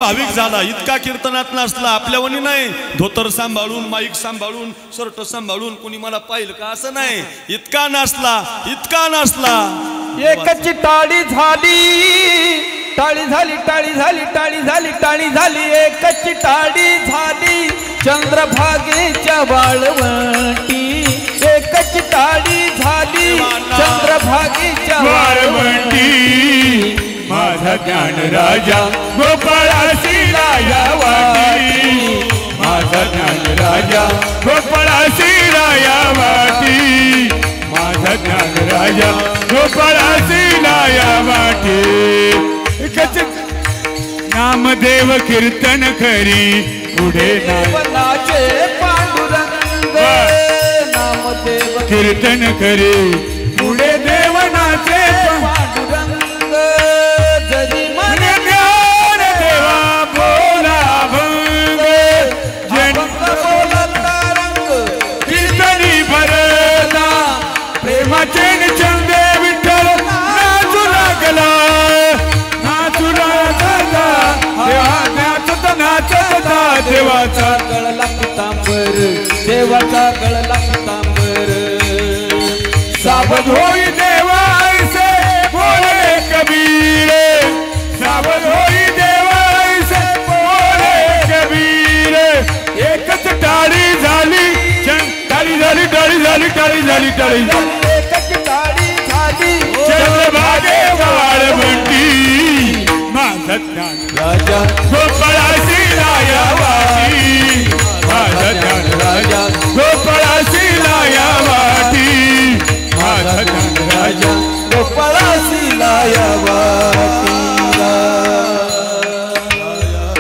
भाविक झाला इतका कीर्तनात नाचला आपल्यावणी नाही धोतर सांभाळून माईक सांभाळून शर्ट सांभाळून कोणी मला पाहिलं का असं नाही इतका नाचला एकच टाळी झाली टाळी झाली टाळी झाली टाळी झाली टाळी झाली एकच टाळी झाली चंद्रभागेच्या वाळवंटी एकच टाळी झाली चंद्रभागेच्या वाळवंटी माझा ज्ञान राजा गोपाळासी राया वाटी माझा ज्ञान राजा गोपाळासी राया वाटी माझा ज्ञान राजा गोपाळासी राया वाटी नामदेव कीर्तन करी पुढे नाचे पांडुरंग नामदेव कीर्तन करी पुढे देवनाचे पांडुरंग चंदे विठ्ठल नाचू लागला नाचता देवाचा गळला पितांबर देवाचा गळला पितांबर सावध होई देवा ऐसे बोले कबीर सावध होई देवा ऐसे बोले कबीर एकच टाळी झाली टाळी झाली टाळी झाली टाळी झाली टाळी चंद्रभागे वाळवंटी माझा ज्ञान राजा